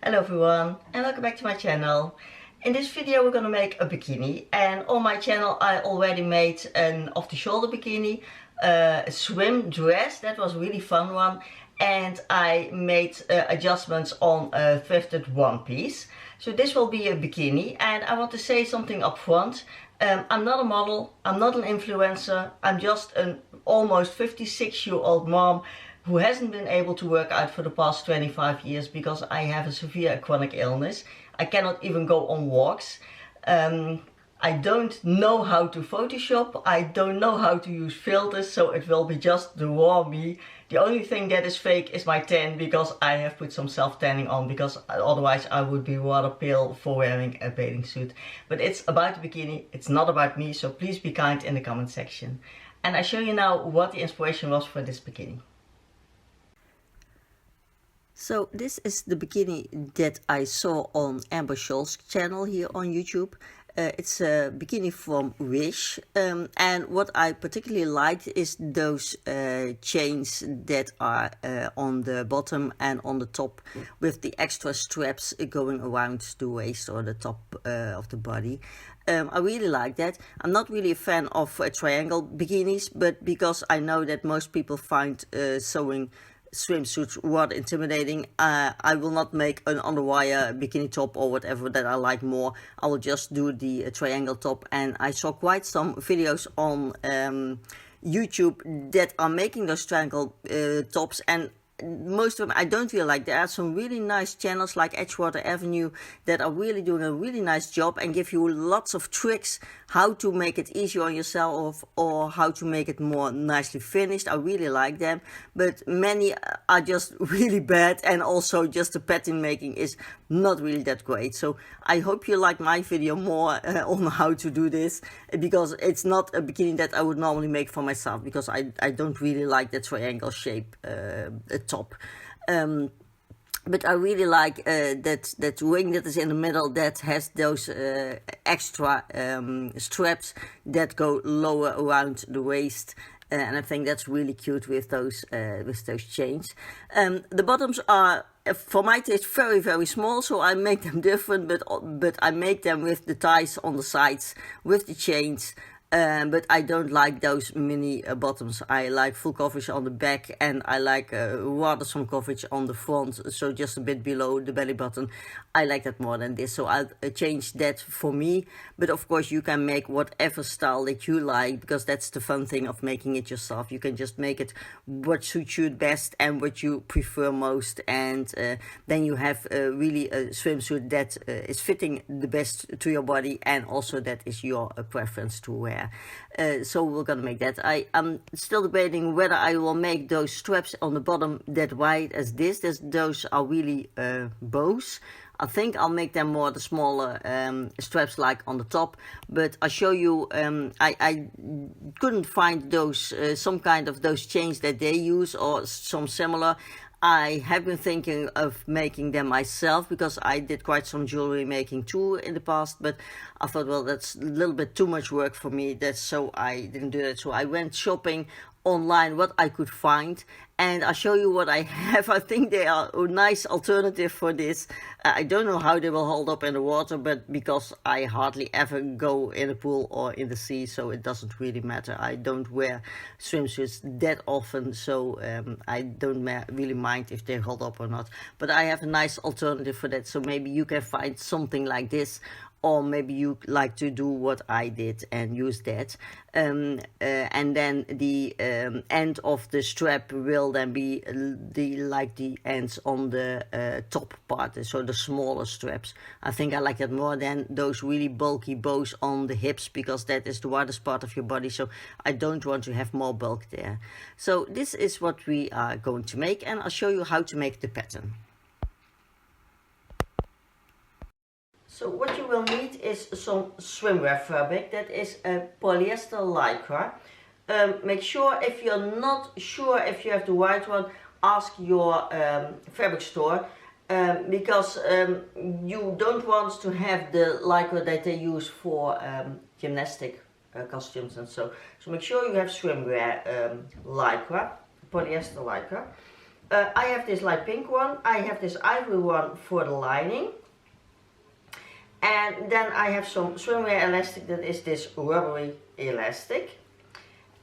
Hello everyone and welcome back to my channel. In this video we're gonna make a bikini, and on my channel I already made an off-the-shoulder bikini, a swim dress, that was a really fun one, and I made adjustments on a thrifted one piece. So this will be a bikini, and I want to say something up front. I'm not a model, I'm not an influencer, I'm just an almost 56-year-old mom who hasn't been able to work out for the past 25 years because I have a severe chronic illness. I cannot even go on walks. I don't know how to Photoshop, I don't know how to use filters, so it will be just the raw me. The only thing that is fake is my tan, because I have put some self-tanning on, because otherwise I would be rather pale for wearing a bathing suit. But it's about the bikini, it's not about me, so please be kind in the comment section. And I show you now what the inspiration was for this bikini. So this is the bikini that I saw on Amber Scholl's channel here on YouTube. It's a bikini from Wish, and what I particularly liked is those chains that are on the bottom and on the top, with the extra straps going around the waist or the top of the body. I really like that. I'm not really a fan of triangle bikinis, but because I know that most people find sewing swimsuits rather intimidating, I will not make an underwire bikini top or whatever that I like more. I will just do the triangle top, and I saw quite some videos on YouTube that are making those triangle tops, and most of them I don't really like. There are some really nice channels like Edgewater Avenue that are really doing a really nice job and give you lots of tricks how to make it easier on yourself or how to make it more nicely finished. I really like them, but many are just really bad, and also just the pattern making is not really that great. So I hope you like my video more on how to do this, because it's not a bikini that I would normally make for myself, because I don't really like the triangle shape top. But I really like that ring that is in the middle that has those extra straps that go lower around the waist, and I think that's really cute with those chains. The bottoms are, for my taste, very very small, so I make them different, but I make them with the ties on the sides with the chains. But I don't like those mini bottoms. I like full coverage on the back, and I like rather some coverage on the front, so just a bit below the belly button. I like that more than this, so I'll change that for me. But of course you can make whatever style that you like, because that's the fun thing of making it yourself. You can just make it what suits you best and what you prefer most, and then you have really a swimsuit that is fitting the best to your body, and also that is your preference to wear. So we're gonna make that. I'm still debating whether I will make those straps on the bottom that wide as this. Those are really bows. I think I'll make them more the smaller straps like on the top, but I'll show you. I couldn't find those some kind of those chains that they use or some similar. I have been thinking of making them myself, because I did quite some jewelry making too in the past, but I thought, well, that's a little bit too much work for me, so I didn't do that. So I went shopping online what I could find, and I'll show you what I have. I think they are a nice alternative for this. I don't know how they will hold up in the water, but because I hardly ever go in the pool or in the sea, so it doesn't really matter. I don't wear swimsuits that often, so I don't really mind if they hold up or not. But I have a nice alternative for that, so maybe you can find something like this, or maybe you like to do what I did and use that. And then the end of the strap will then be the ends on the top part, so the smaller straps. I think I like that more than those really bulky bows on the hips, because that is the widest part of your body, so I don't want to have more bulk there. So this is what we are going to make, and I'll show you how to make the pattern. So what you will need is some swimwear fabric, that is a polyester lycra. Make sure, if you're not sure if you have the right one, ask your fabric store, because you don't want to have the lycra that they use for gymnastic costumes and so. So make sure you have swimwear lycra, polyester lycra. I have this light pink one, I have this ivory one for the lining, and then I have some swimwear elastic that is this rubbery elastic.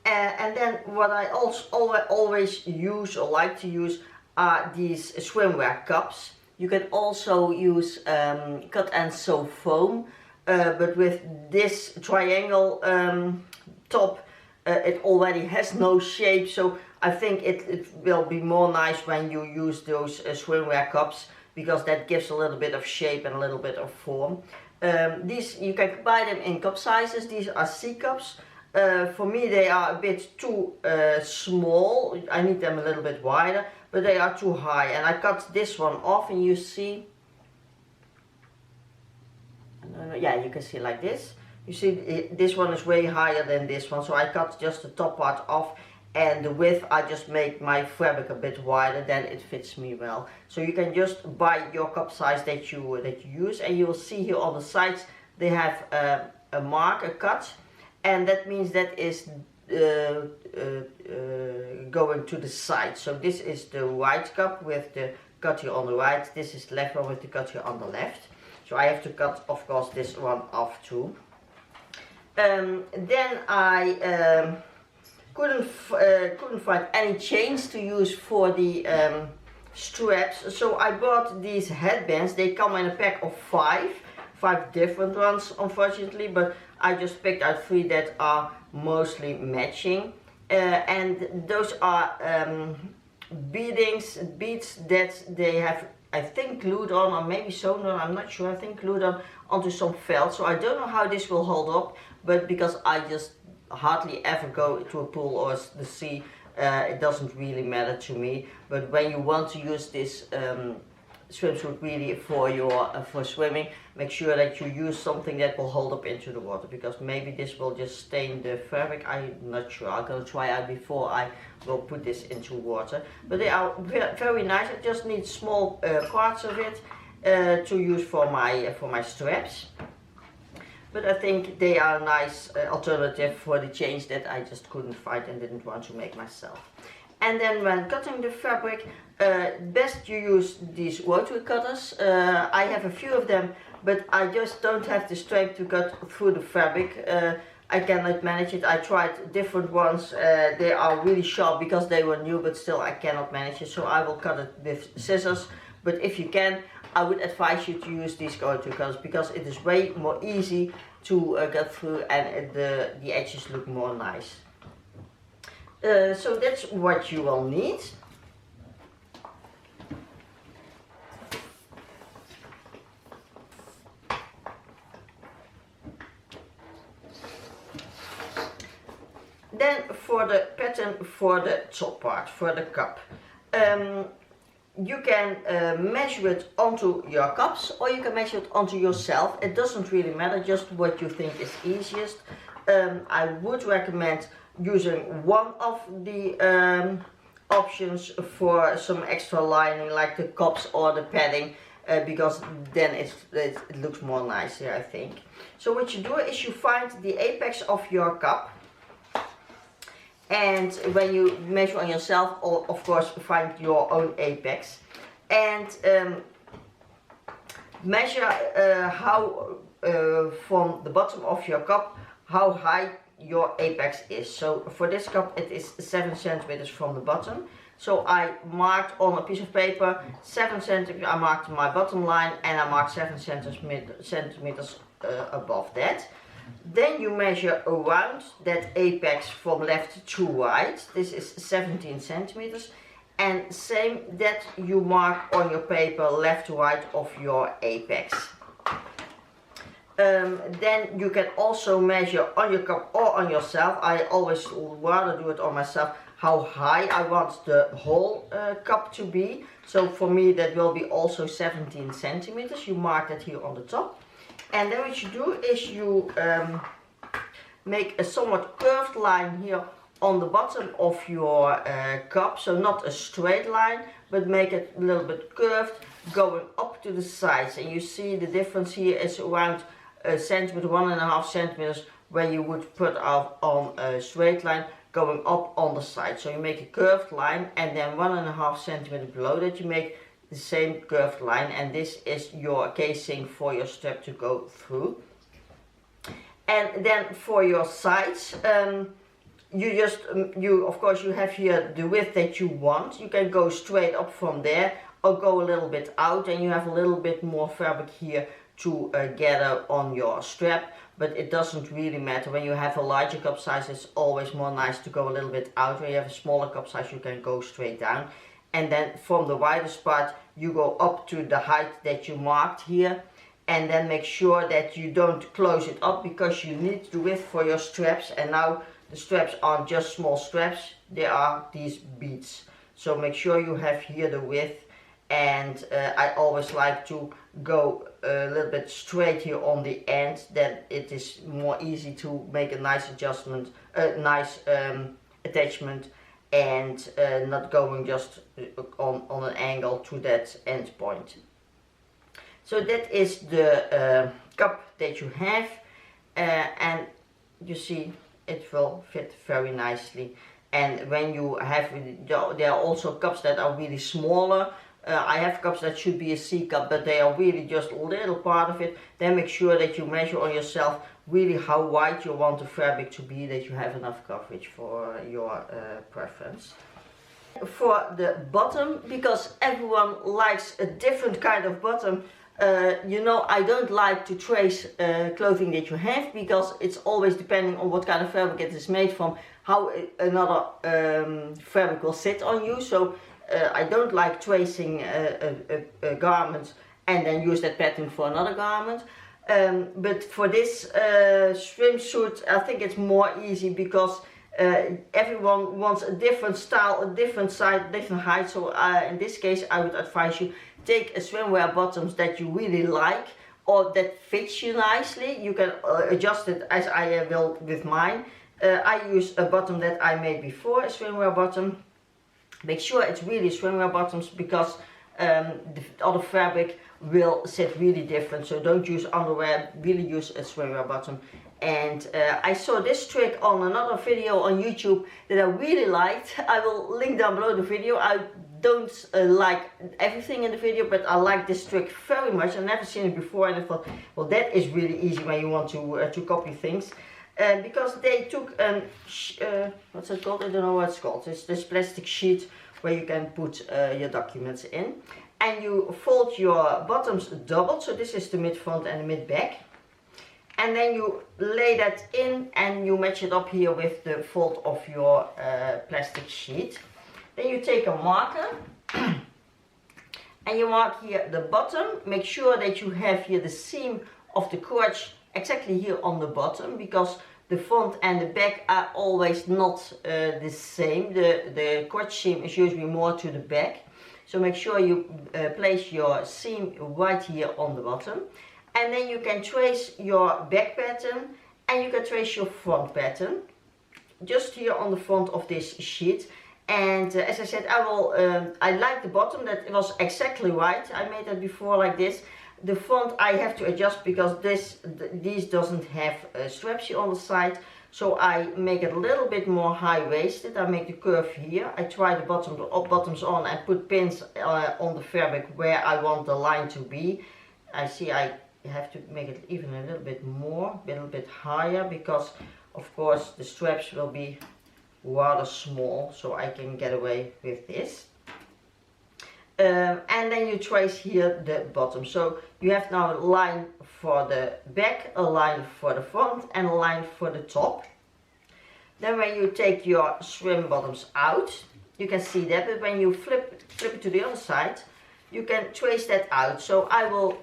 And then what I also always use or like to use are these swimwear cups. You can also use cut and sew foam, but with this triangle top, it already has no shape, so I think it will be more nice when you use those swimwear cups, because that gives a little bit of shape and a little bit of form. These, you can buy them in cup sizes. These are C cups. For me they are a bit too small. I need them a little bit wider, but they are too high, and I cut this one off, and you see, yeah, you can see like this. You see this one is way higher than this one, so I cut just the top part off, and the width I just make my fabric a bit wider, then it fits me well. So you can just buy your cup size that you use, and you will see here on the sides they have a mark, a cut, and that means that is going to the side. So this is the right cup with the cut here on the right, this is the left one with the cut here on the left. So I have to cut, of course, this one off too. Then I couldn't find any chains to use for the straps, so I bought these headbands. They come in a pack of five different ones, unfortunately, but I just picked out 3 that are mostly matching, and those are beads that they have, I think, glued on, or maybe sewn on, I'm not sure, I think glued on onto some felt. So I don't know how this will hold up, but because I just hardly ever go to a pool or the sea, it doesn't really matter to me. But when you want to use this swimsuit really for swimming, make sure that you use something that will hold up into the water, because maybe this will just stain the fabric. I'm not sure. I'm gonna try out before I will put this into water. But they are very nice. I just need small parts of it to use for my straps. But I think they are a nice alternative for the chains that I just couldn't find and didn't want to make myself. And then when cutting the fabric, best you use these rotary cutters. I have a few of them, but I just don't have the strength to cut through the fabric. I cannot manage it. I tried different ones. They are really sharp because they were new, but still I cannot manage it. So I will cut it with scissors. But if you can, I would advise you to use these rotary cutters, because it is way more easy to cut through, and the edges look more nice. So that's what you will need. Then for the pattern for the top part, for the cup, you can measure it onto your cups, or you can measure it onto yourself. It doesn't really matter, just what you think is easiest. I would recommend using one of the options for some extra lining, like the cups or the padding, because then it looks more nicer, I think. So what you do is you find the apex of your cup, and when you measure on yourself, or of course find your own apex, and measure how from the bottom of your cup how high your apex is. So for this cup it is 7 centimeters from the bottom. So I marked on a piece of paper 7 centimeters, I marked my bottom line, and I marked 7 centimeters above that. Then you measure around that apex from left to right. This is 17 centimeters. And same that you mark on your paper left to right of your apex. Then you can also measure on your cup or on yourself. I always rather do it on myself, how high I want the whole cup to be. So for me that will be also 17 centimeters. You mark that here on the top. And then what you do is you make a somewhat curved line here on the bottom of your cup. So not a straight line, but make it a little bit curved, going up to the sides. And you see the difference here is around a centimeter, 1.5 centimeters, where you would put out on a straight line. going up on the side. So you make a curved line, and then 1.5 centimeter below that you make the same curved line, and this is your casing for your strap to go through. And then for your sides, you of course you have here the width that you want. You can go straight up from there or go a little bit out, and you have a little bit more fabric here to gather on your strap, but it doesn't really matter. When you have a larger cup size, it's always more nice to go a little bit out. When you have a smaller cup size, you can go straight down, and then from the widest part you go up to the height that you marked here, and then make sure that you don't close it up, because you need the width for your straps. And now the straps aren't just small straps, they are these beads, so make sure you have here the width. And I always like to go a little bit straight here on the end, then it is more easy to make a nice adjustment, nice attachment, and not going just on an angle to that end point. So that is the cup that you have, and you see it will fit very nicely. And when you have, there are also cups that are really smaller. I have cups that should be a C cup, but they are really just a little part of it. Then make sure that you measure on yourself really how wide you want the fabric to be, that you have enough coverage for your preference. For the bottom, because everyone likes a different kind of bottom, you know, I don't like to trace clothing that you have, because it's always depending on what kind of fabric it is made from, how another fabric will sit on you. So I don't like tracing a garment and then use that pattern for another garment. But for this swimsuit, I think it's more easy, because everyone wants a different style, a different size, different height. So in this case, I would advise you take a swimwear bottoms that you really like, or that fits you nicely. You can adjust it as I will with mine. I use a bottom that I made before, a swimwear bottom. Make sure it's really swimwear bottoms, because the other fabric will sit really different. So don't use underwear, really use a swimwear bottom. And I saw this trick on another video on YouTube that I really liked. I will link down below the video. I don't like everything in the video, but I like this trick very much. I've never seen it before, and I thought, well, that is really easy when you want to copy things. Because they took what's it called? I don't know what it's called. It's this plastic sheet where you can put your documents in, and you fold your bottoms double. So this is the mid front and the mid back, and then you lay that in and you match it up here with the fold of your plastic sheet. Then you take a marker and you mark here the bottom. Make sure that you have here the seam of the crotch exactly here on the bottom, because the front and the back are always not the same. The crotch seam is usually more to the back, so make sure you place your seam right here on the bottom. And then you can trace your back pattern and you can trace your front pattern just here on the front of this sheet. And as I said, I like the bottom that it was exactly right. I made that before like this. The front I have to adjust, because these doesn't have straps here on the side, so I make it a little bit more high-waisted. I make the curve here. I try the bottoms on and put pins on the fabric where I want the line to be. I see I have to make it even a little bit more, a little bit higher, because of course the straps will be rather small, so I can get away with this. And then you trace here the bottom. So you have now a line for the back, a line for the front, and a line for the top. Then when you take your swim bottoms out, you can see that, but when you flip it to the other side, you can trace that out. So I will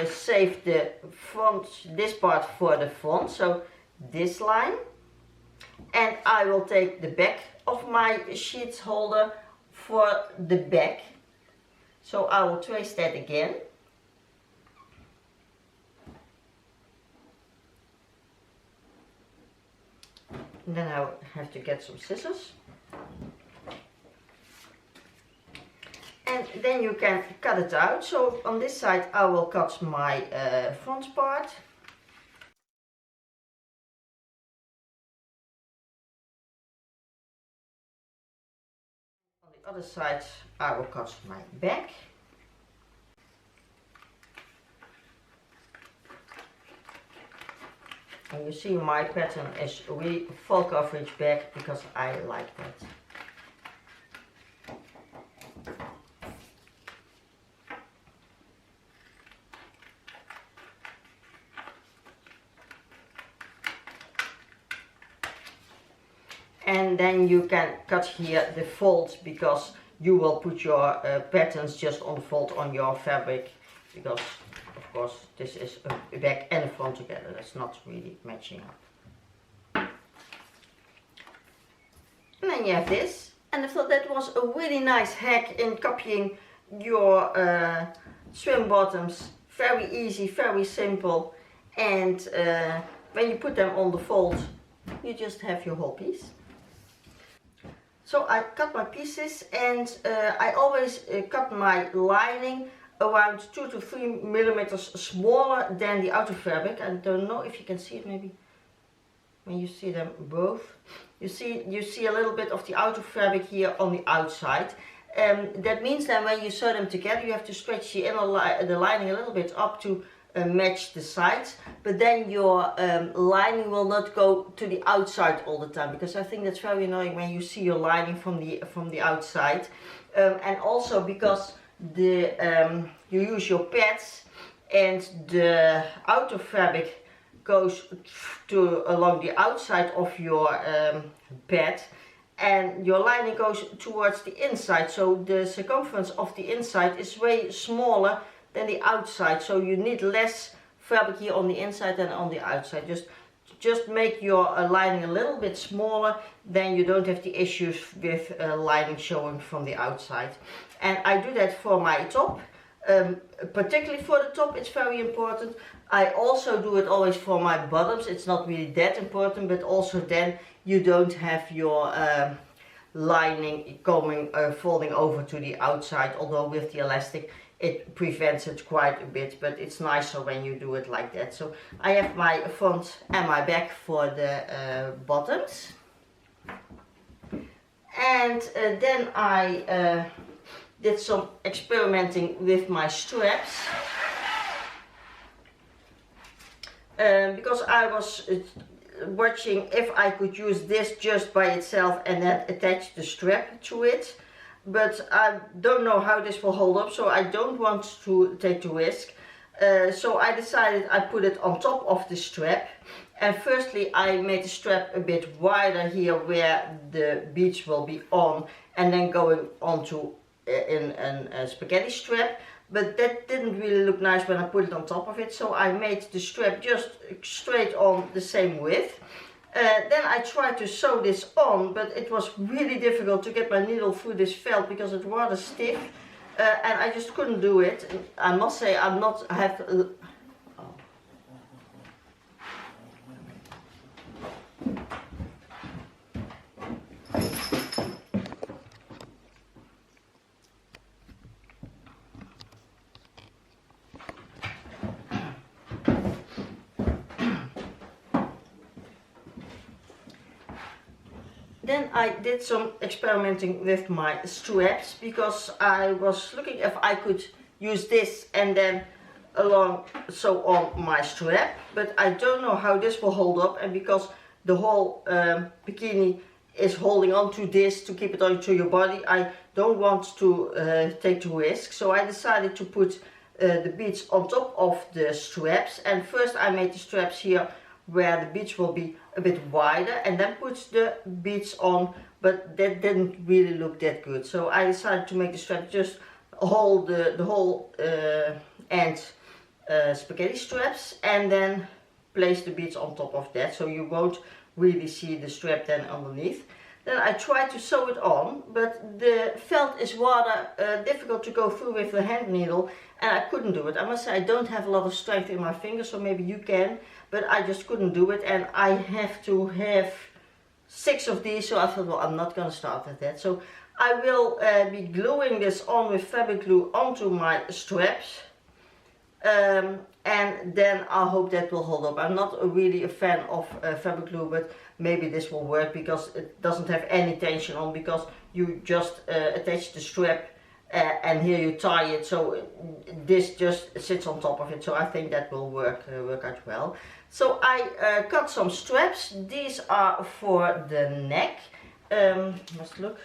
save the front, this part for the front, so this line, and I will take the back of my sheet holder for the back. So I will trace that again. And then I have to get some scissors. And then you can cut it out. So on this side I will cut my front part. other side I will cut my back. And you see my pattern is really full coverage back because I like that. And then you can cut here the folds because you will put your patterns just on the fold on your fabric, because of course this is a back and a front together. That's not really matching up. And then you have this, and I thought that was a really nice hack in copying your swim bottoms. Very easy, very simple, and when you put them on the fold you just have your whole piece. So I cut my pieces, and I always cut my lining around 2 to 3 millimeters smaller than the outer fabric. I don't know if you can see it, maybe when you see them both. You see a little bit of the outer fabric here on the outside. That means that when you sew them together you have to stretch the the lining a little bit up to match the sides, but then your lining will not go to the outside all the time, because I think that's very annoying when you see your lining from the outside, and also because you use your pads and the outer fabric goes along the outside of your pad, and your lining goes towards the inside, so the circumference of the inside is way smaller than the outside, so you need less fabric here on the inside than on the outside. Just make your lining a little bit smaller, then you don't have the issues with lining showing from the outside. And I do that for my top, particularly for the top it's very important. I also do it always for my bottoms. It's not really that important, but also then you don't have your lining going folding over to the outside, although with the elastic it prevents it quite a bit, but it's nicer when you do it like that. So I have my front and my back for the bottoms, and then I did some experimenting with my straps, because I was watching if I could use this just by itself and then attach the strap to it. But I don't know how this will hold up, so I don't want to take the risk. So I decided I put it on top of the strap. And firstly I made the strap a bit wider here where the beads will be on, and then going onto in a spaghetti strap. But that didn't really look nice when I put it on top of it, so I made the strap just straight on the same width. Then I tried to sew this on, but it was really difficult to get my needle through this felt because it's rather stiff, and I just couldn't do it. I must say I have Then I did some experimenting with my straps, because I was looking if I could use this and then sew on my strap, but I don't know how this will hold up, and because the whole bikini is holding on to this to keep it onto your body, I don't want to take the risk. So I decided to put the beads on top of the straps, and first I made the straps here where the beads will be a bit wider, and then put the beads on, but that didn't really look that good. So I decided to make the strap just hold the whole end spaghetti straps, and then place the beads on top of that, so you won't really see the strap then underneath. Then I tried to sew it on, but the felt is rather difficult to go through with the hand needle, and I couldn't do it. I must say I don't have a lot of strength in my fingers, so maybe you can, but I just couldn't do it, and I have to have 6 of these, so I thought, well, I'm not going to start with that. So I will be gluing this on with fabric glue onto my straps, and then I hope that will hold up. I'm not really a fan of fabric glue, but maybe this will work because it doesn't have any tension on, because you just attach the strap and here you tie it, so this just sits on top of it. So I think that will work out well. So I cut some straps. These are for the neck. Let's look.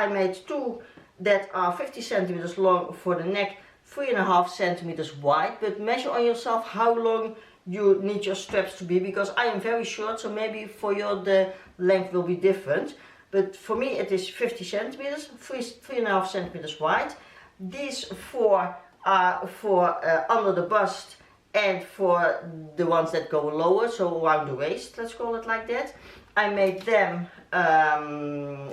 I made two that are 50 centimeters long for the neck, 3.5 centimeters wide, but measure on yourself how long you need your straps to be, because I am very short, so maybe for you the length will be different. But for me it is 50 centimeters, 3.5 centimeters wide. These four are for under the bust and for the ones that go lower, so around the waist, let's call it like that. I made them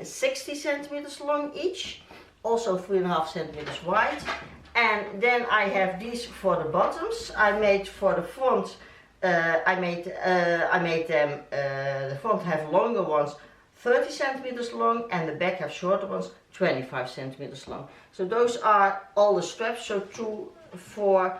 60 centimeters long each, also 3.5 centimeters wide. And then I have these for the bottoms. I made for the front, I made them, the front have longer ones, 30 centimeters long, and the back have shorter ones, 25 centimeters long. So those are all the straps. So 2, 4,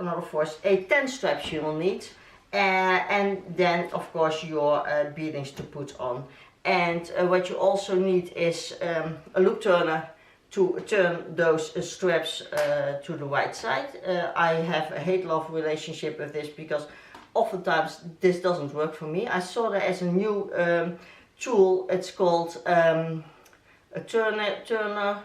another 4, 8, 10 straps you will need. And then of course your beadings to put on. And what you also need is a loop turner to turn those straps to the right side. I have a hate-love relationship with this because oftentimes this doesn't work for me. I saw there as a new tool. It's called a turner,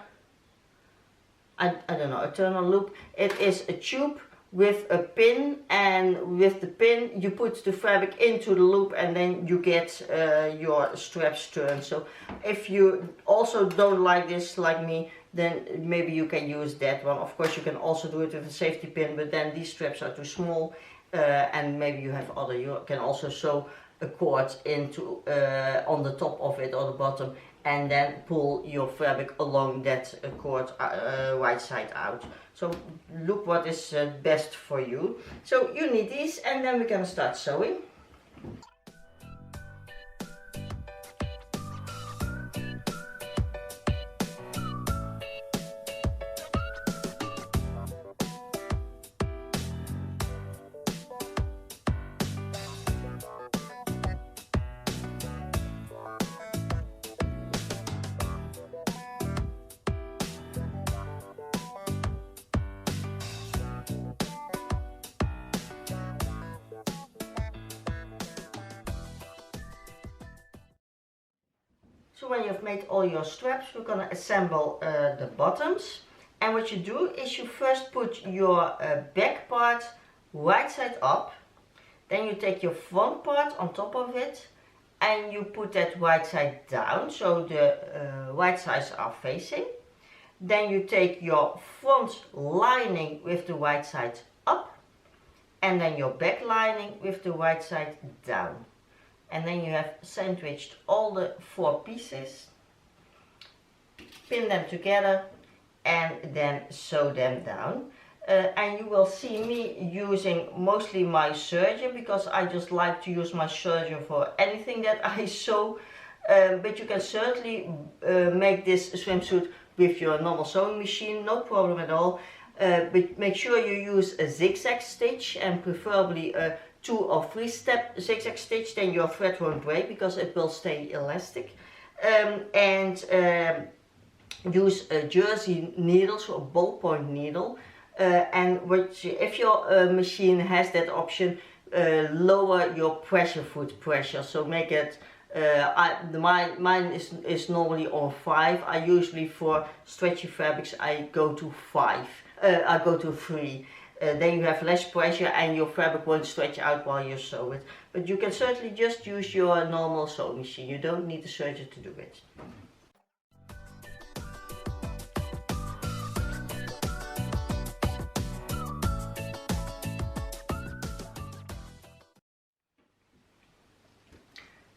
I don't know, a turner loop. It is a tube with a pin, and with the pin you put the fabric into the loop and then you get your straps turned. So if you also don't like this like me, then maybe you can use that one. Of course you can also do it with a safety pin, but then these straps are too small, and maybe you have other, you can also sew a cord into on the top of it or the bottom, and then pull your fabric along that cord right side out. So look what is best for you. So you need these, and then we're gonna start sewing. So when you've made all your straps, we're going to assemble the bottoms. And what you do is you first put your back part right side up. Then you take your front part on top of it and you put that right side down, so the right sides are facing. Then you take your front lining with the right side up, and then your back lining with the right side down. And then you have sandwiched all the 4 pieces, pin them together, and then sew them down. And you will see me using mostly my serger, because I just like to use my serger for anything that I sew. But you can certainly make this swimsuit with your normal sewing machine, no problem at all. But make sure you use a zigzag stitch, and preferably a 2 or 3 step zigzag stitch, then your thread won't break because it will stay elastic. Use a jersey needle, so a ballpoint needle. And if your machine has that option, lower your pressure foot pressure. So make it, mine is normally on 5. I usually, for stretchy fabrics, I go to 5. I go to 3. Then you have less pressure and your fabric won't stretch out while you sew it. But you can certainly just use your normal sewing machine. You don't need a serger to do it.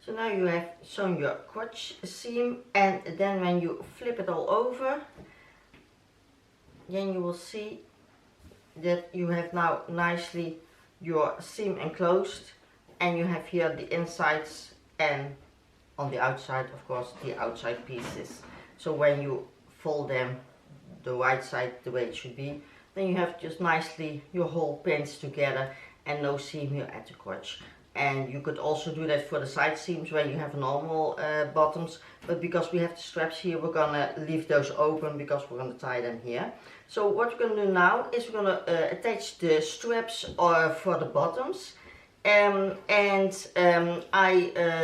So now you have sewn your crotch seam, and then when you flip it all over, then you will see that you have now nicely your seam enclosed, and you have here the insides, and on the outside of course the outside pieces. So when you fold them the right side the way it should be, then you have just nicely your whole pins together and no seam here at the crotch. and you could also do that for the side seams when you have normal bottoms, but because we have the straps here, we're gonna leave those open because we're gonna tie them here. So what we're gonna do now is we're gonna attach the straps for the bottoms, I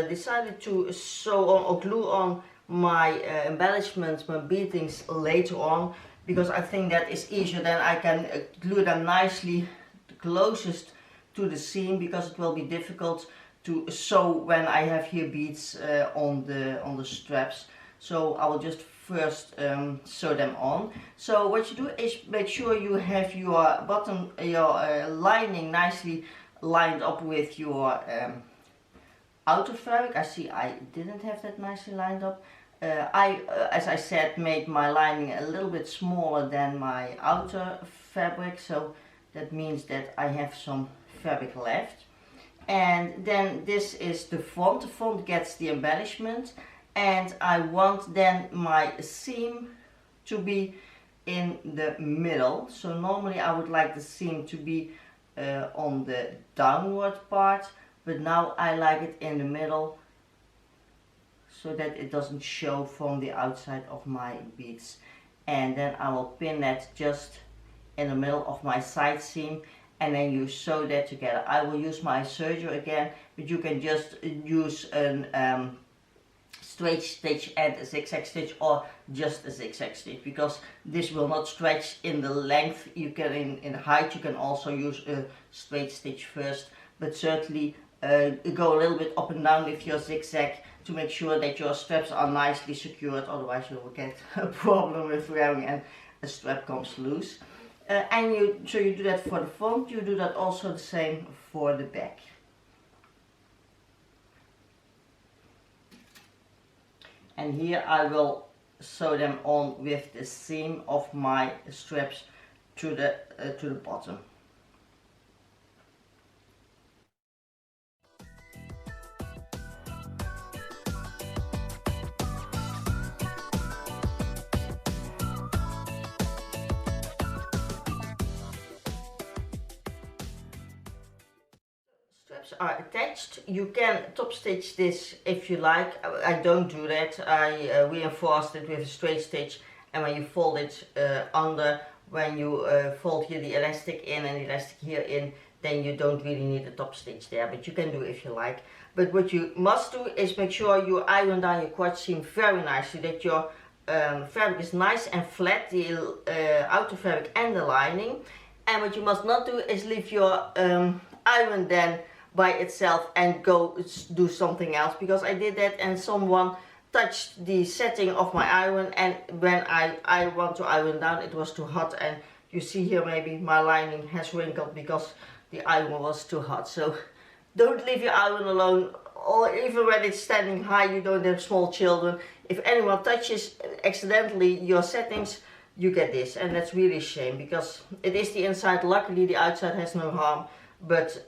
decided to sew on or glue on my embellishments, my beadings later on, because I think that is easier. Then I can glue them nicely closest to the seam, because it will be difficult to sew when I have here beads on the straps. So I will just first sew them on. So what you do is make sure you have your bottom, your lining nicely lined up with your outer fabric. I see I didn't have that nicely lined up. As I said, made my lining a little bit smaller than my outer fabric, so that means that I have some fabric left. And then this is the front. The front gets the embellishment, and I want then my seam to be in the middle. So normally I would like the seam to be on the downward part, but now I like it in the middle, so that it doesn't show from the outside of my beads. And then I will pin that just in the middle of my side seam, and then you sew that together. I will use my serger again, but you can just use a straight stitch and a zigzag stitch, or just a zigzag stitch, because this will not stretch in the length. You can in height you can also use a straight stitch first, but certainly go a little bit up and down with your zigzag to make sure that your straps are nicely secured, otherwise you will get a problem with wearing and a strap comes loose. So you do that for the front, you do that also the same for the back. And here I will sew them on with the seam of my straps to the bottom. Straps are attached. You can top stitch this if you like. I don't do that. I reinforced it with a straight stitch, and when you fold it under, when you fold here the elastic in and the elastic here in, then you don't really need a top stitch there, but you can do it if you like. But what you must do is make sure you iron down your crotch seam very nicely, that your fabric is nice and flat, the outer fabric and the lining. And what you must not do is leave your iron then by itself and go do something else, because I did that and someone touched the setting of my iron, and when I want to iron down, it was too hot, and you see here maybe my lining has wrinkled because the iron was too hot. So don't leave your iron alone, or even when it's standing high, you don't have small children. If anyone touches accidentally your settings, you get this, and that's really a shame, because it is the inside. Luckily the outside has no harm, but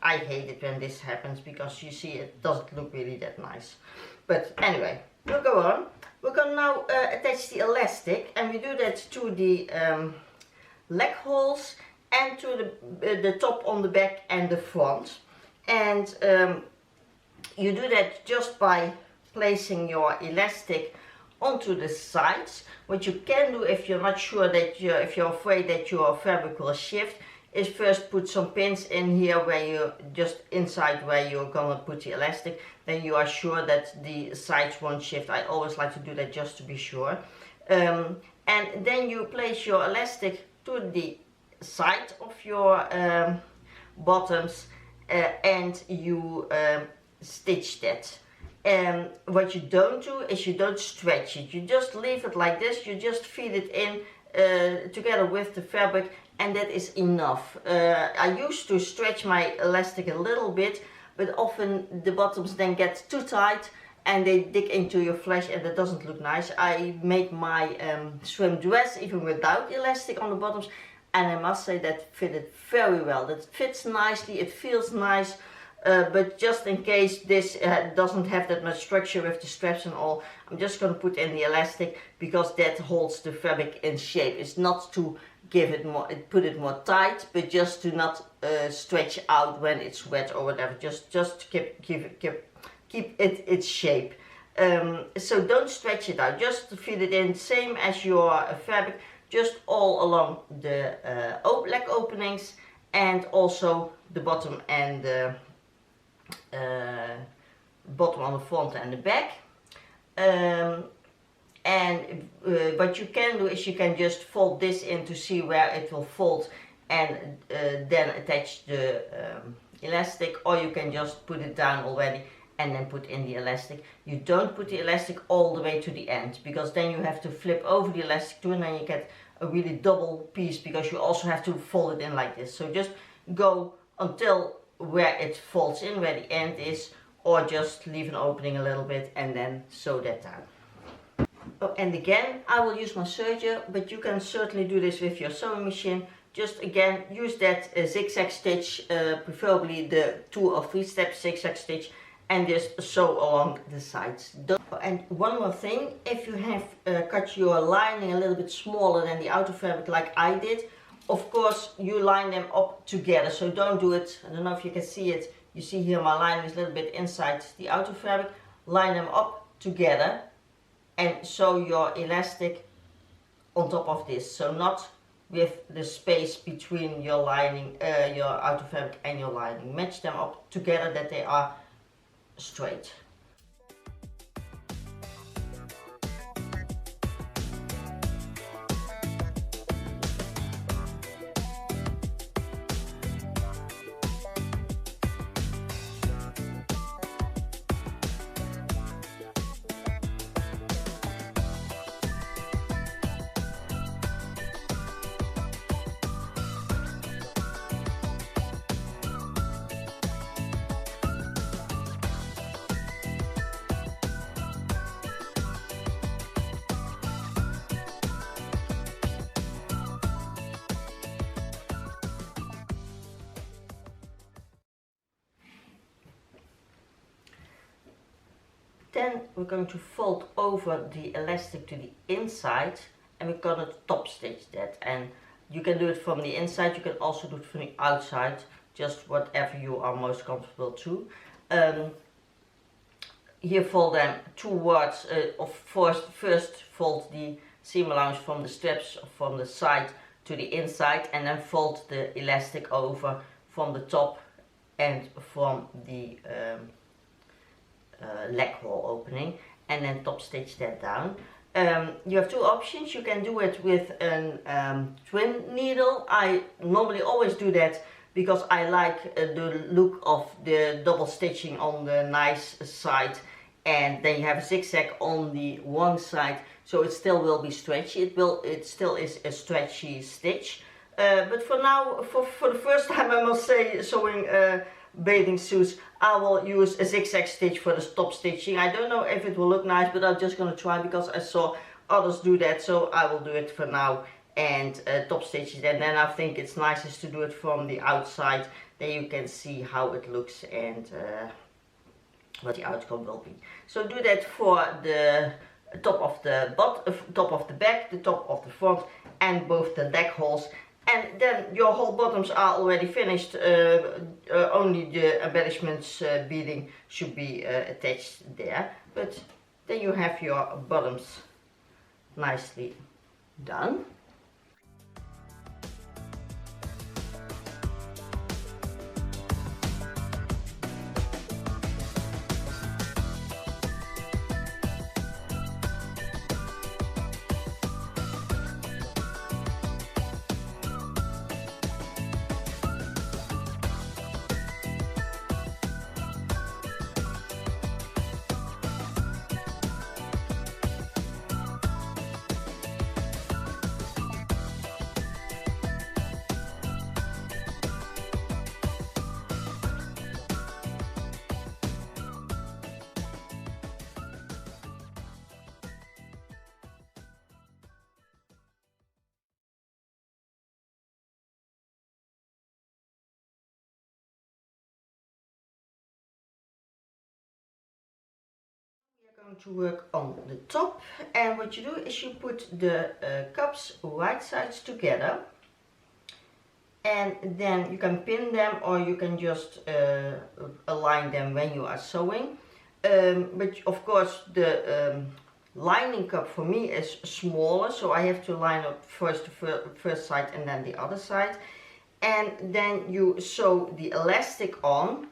I hate it when this happens, because you see it doesn't look really that nice. But anyway, we'll go on. We're going to now attach the elastic, and we do that to the leg holes and to the top on the back and the front. And you do that just by placing your elastic onto the sides. What you can do, if you're not sure that if you're afraid that your fabric will shift, is first put some pins in here where you just inside where you're gonna put the elastic, then you are sure that the sides won't shift. I always like to do that just to be sure. And then you place your elastic to the side of your bottoms and you stitch that. And what you don't do is you don't stretch it, you just leave it like this, you just feed it in together with the fabric, and that is enough. I used to stretch my elastic a little bit, but often the bottoms then get too tight and they dig into your flesh, and that doesn't look nice. I made my swim dress even without elastic on the bottoms, and I must say that fitted very well. That fits nicely, it feels nice. But just in case this doesn't have that much structure with the straps and all, I'm just going to put in the elastic, because that holds the fabric in shape. It's not to give it more, put it more tight, but just to not stretch out when it's wet or whatever. Just keep it its shape. So don't stretch it out. Just fit it in, same as your fabric, just all along the leg openings, and also the bottom and the bottom on the front and the back. And what you can do is you can just fold this in to see where it will fold, and then attach the elastic, or you can just put it down already and then put in the elastic. You don't put the elastic all the way to the end, because then you have to flip over the elastic too, and then you get a really double piece, because you also have to fold it in like this. So just go until where it folds in, where the end is, or just leave an opening a little bit and then sew that down. Oh, and again, I will use my serger, but you can certainly do this with your sewing machine. Just again, use that zigzag stitch, preferably the 2 or 3 step zigzag stitch, and just sew along the sides. And one more thing, if you have cut your lining a little bit smaller than the outer fabric like I did, of course you line them up together. So don't do it, I don't know if you can see it, you see here my lining is a little bit inside the outer fabric. Line them up together and sew your elastic on top of this. So not with the space between your lining, your outer fabric and your lining. Match them up together that they are straight. Then we're going to fold over the elastic to the inside, and we're going to top stitch that. And you can do it from the inside, you can also do it from the outside, just whatever you are most comfortable to. Here fold them towards, first fold the seam allowance from the straps from the side to the inside, and then fold the elastic over from the top and from the leg hole opening, and then top stitch that down. You have 2 options. You can do it with a twin needle. I normally always do that because I like the look of the double stitching on the nice side, and then you have a zigzag on the one side, so it still will be stretchy. It still is a stretchy stitch. But for now, for the first time, I must say, sewing bathing suits, I will use a zigzag stitch for the top stitching. I don't know if it will look nice, but I'm just gonna try because I saw others do that, so I will do it for now and top stitch it. And then I think it's nicest to do it from the outside. Then you can see how it looks and what the outcome will be. So do that for the top of the top of the back, the top of the front, and both the leg holes. And then your whole bottoms are already finished. Only the embellishments beading should be attached there. But then you have your bottoms nicely done. Going to work on the top, and what you do is you put the cups right sides together, and then you can pin them or you can just align them when you are sewing. But of course the lining cup for me is smaller, so I have to line up first the first side and then the other side, and then you sew the elastic on.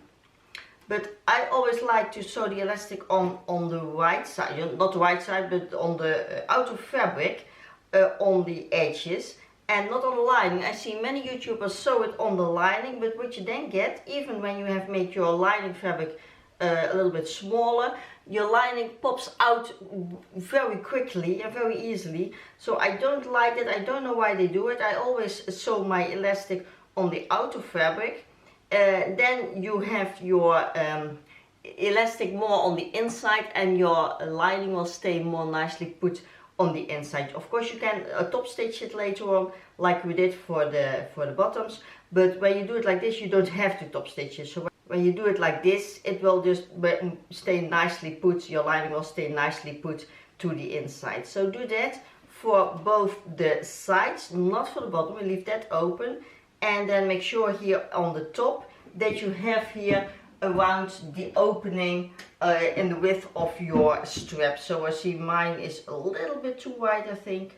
But I always like to sew the elastic on the right side, not the right side, but on the outer fabric, on the edges, and not on the lining. I see many YouTubers sew it on the lining, but what you then get, even when you have made your lining fabric a little bit smaller, your lining pops out very quickly and very easily. So I don't like it. I don't know why they do it. I always sew my elastic on the outer fabric. Then you have your elastic more on the inside, and your lining will stay more nicely put on the inside. Of course you can top stitch it later on like we did for the bottoms, but when you do it like this you don't have to top stitch it. So when you do it like this, it will just stay nicely put, your lining will stay nicely put to the inside. So do that for both the sides, not for the bottom, we leave that open. And then make sure here on the top that you have here around the opening in the width of your strap. So I see mine is a little bit too wide, I think,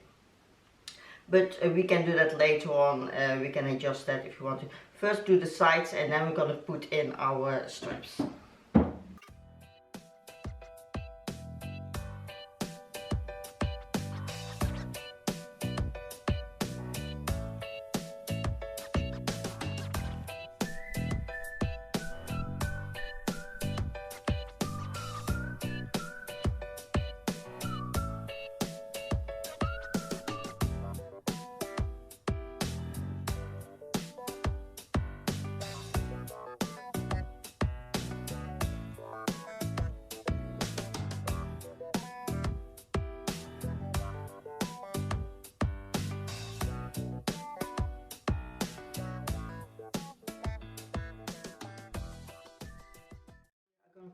but we can do that later on. We can adjust that if you want to. First do the sides, and then we're going to put in our straps.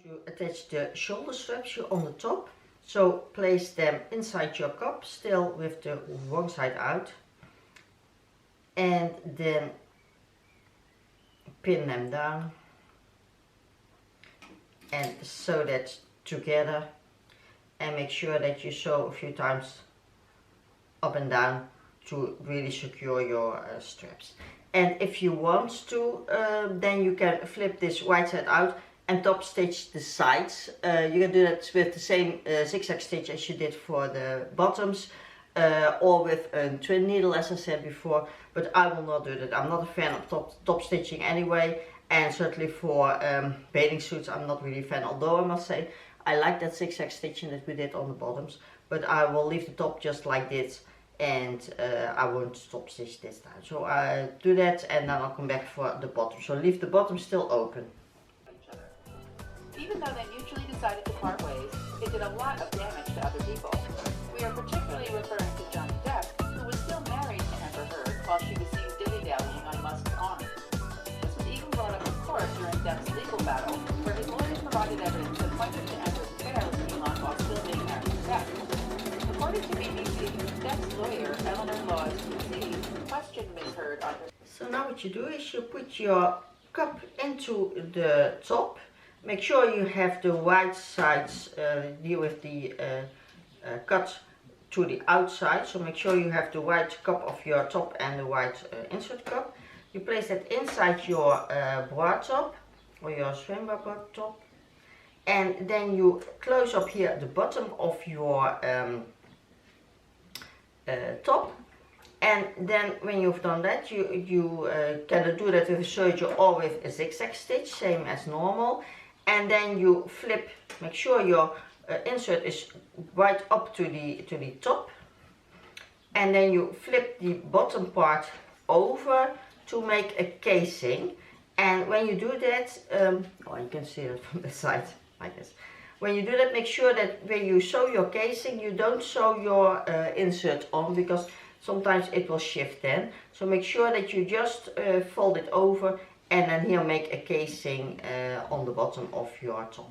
To attach the shoulder straps here on the top, so place them inside your cup, still with the wrong side out, and then pin them down and sew that together, and make sure that you sew a few times up and down to really secure your straps. And if you want to, then you can flip this right side out and top stitch the sides. You can do that with the same zigzag stitch as you did for the bottoms, or with a twin needle, as I said before, but I will not do that. I'm not a fan of top stitching anyway, and certainly for bathing suits I'm not really a fan, although I must say I like that zigzag stitching that we did on the bottoms. But I will leave the top just like this, and I won't top stitch this time. So I do that, and then I'll come back for the bottom. So leave the bottom still open. Even though they mutually decided to part ways, it did a lot of damage to other people. We are particularly referring to Johnny Depp, who was still married to Amber Heard while she was seen dilly-dallying on Musk's arm. This was even brought up in court during Depp's legal battle, where his lawyers provided evidence that pointed to Amber's affair with Elon while still being married to Depp. According to BBC, Depp's lawyer, Eleanor Laws PC, questioned Ms. Heard on her... So now what you do is you put your cup into the top. Make sure you have the right sides here with the cut to the outside. So make sure you have the right cup of your top and the right insert cup. You place that inside your bra top or your swimwear bra top, and then you close up here the bottom of your top. And then when you've done that, you can do that with a serger or with a zigzag stitch, same as normal. And then you flip, make sure your insert is right up to the top, and then you flip the bottom part over to make a casing. And when you do that, oh, you can see that from the side like this. When you do that, make sure that when you sew your casing, you don't sew your insert on, because sometimes it will shift then. So make sure that you just fold it over, and then here make a casing on the bottom of your top.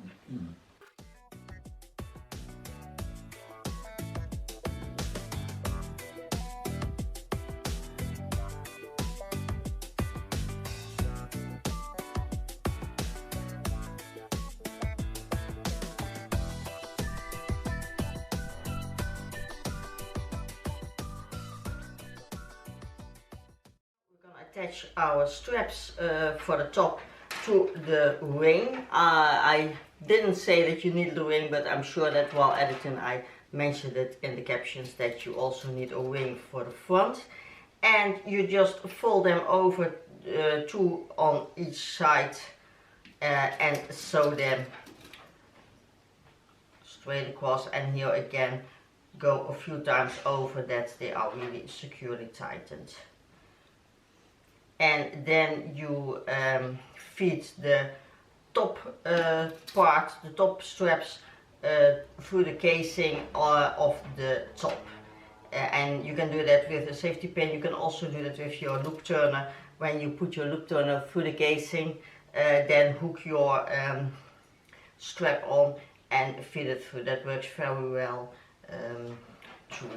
attach our straps for the top to the ring. I didn't say that you need the ring, but I'm sure that while editing I mentioned it in the captions that you also need a ring for the front. And you just fold them over, two on each side, and sew them straight across, and here again go a few times over that they are really securely tightened. And then you feed the top part, the top straps, through the casing of the top. And you can do that with a safety pin. You can also do that with your loop turner. When you put your loop turner through the casing, then hook your strap on and feed it through. That works very well too.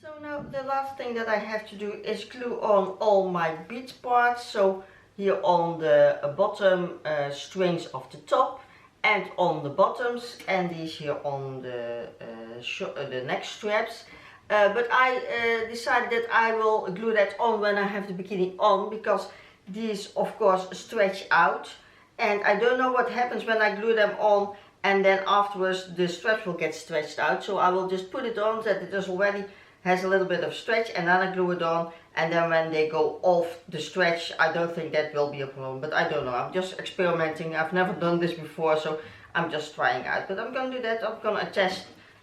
So now the last thing that I have to do is glue on all my bead parts. So here on the bottom strings of the top and on the bottoms, and these here on the neck straps. But I decided that I will glue that on when I have the bikini on, because these of course stretch out, and I don't know what happens when I glue them on and then afterwards the straps will get stretched out. So I will just put it on that it is already has a little bit of stretch, and then I glue it on, and then when they go off the stretch, I don't think that will be a problem. But I don't know, I'm just experimenting. I've never done this before, so I'm just trying out. But I'm gonna do that. I'm gonna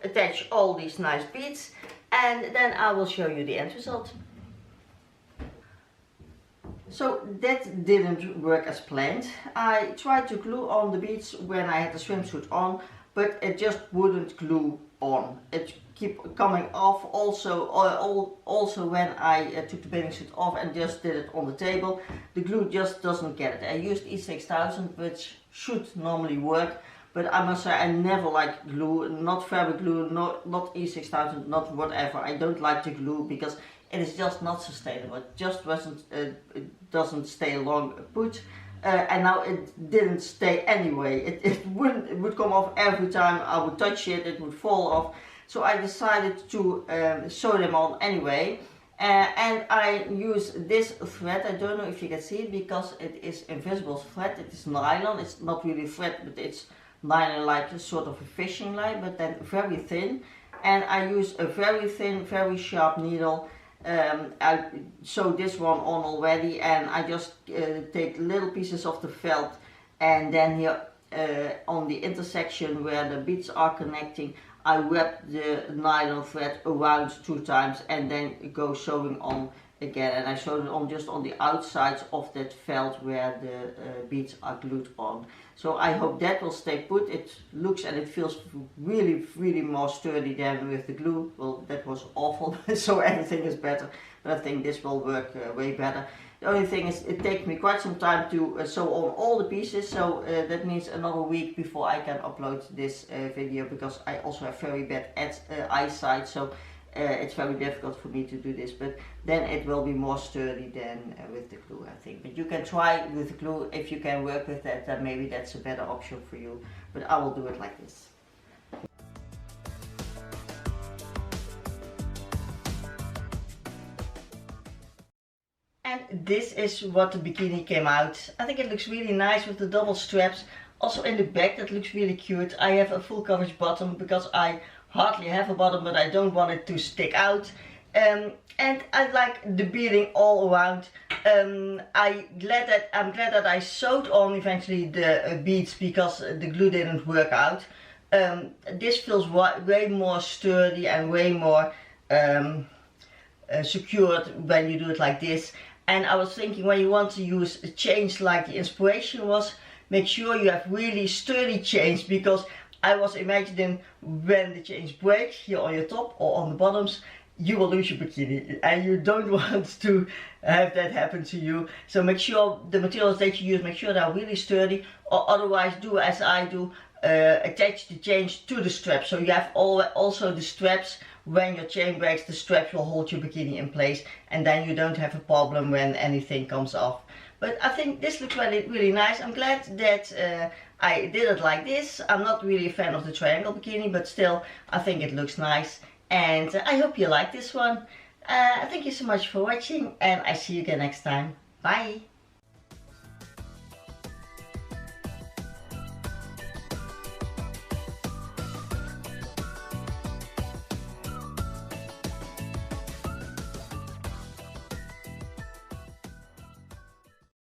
attach all these nice beads, and then I will show you the end result. So that didn't work as planned. I tried to glue on the beads when I had the swimsuit on, but it just wouldn't glue on. It kept coming off also when I took the bathing suit off and just did it on the table. The glue just doesn't get it. I used E6000, which should normally work, but I must say I never like glue, not fabric glue, not E6000, not whatever. I don't like the glue because it is just not sustainable. It just it doesn't stay long put. And now it didn't stay anyway. It would come off every time I would touch it. It would fall off. So I decided to sew them on anyway. And I use this thread. I don't know if you can see it because it is invisible thread. It is nylon. It's not really thread, but it's nylon, like a sort of a fishing line, but then very thin. And I use a very thin, very sharp needle. I sewed this one on already, and I just take little pieces of the felt, and then here on the intersection where the beads are connecting, I wrap the nylon thread around 2 times and then go sewing on again. And I sewed it on just on the outsides of that felt where the beads are glued on. So I hope that will stay put. It looks and it feels really more sturdy than with the glue. Well, that was awful, so everything is better. But I think this will work way better. The only thing is it takes me quite some time to sew on all the pieces. So that means another week before I can upload this video, because I also have very bad eyesight. So it's very difficult for me to do this, but then it will be more sturdy than with the glue, I think. But you can try with the glue. If you can work with that, then maybe that's a better option for you. But I will do it like this. And this is what the bikini came out. I think it looks really nice with the double straps. Also in the back, that looks really cute. I have a full coverage bottom because I hardly have a bottom, but I don't want it to stick out. And I like the beading all around. I'm glad that I sewed on eventually the beads because the glue didn't work out. This feels way more sturdy and way more secured when you do it like this. And I was thinking, when you want to use a chains like the inspiration was, make sure you have really sturdy chains, because I was imagining when the chains break here on your top or on the bottoms, you will lose your bikini, and you don't want to have that happen to you. So make sure the materials that you use, make sure they are really sturdy, or otherwise do as I do, attach the chains to the straps, so you have also the straps. When your chain breaks, the straps will hold your bikini in place, and then you don't have a problem when anything comes off. But I think this looks really nice. I'm glad that I did it like this. I'm not really a fan of the triangle bikini, but still I think it looks nice, and I hope you like this one. Thank you so much for watching, and I see you again next time. Bye!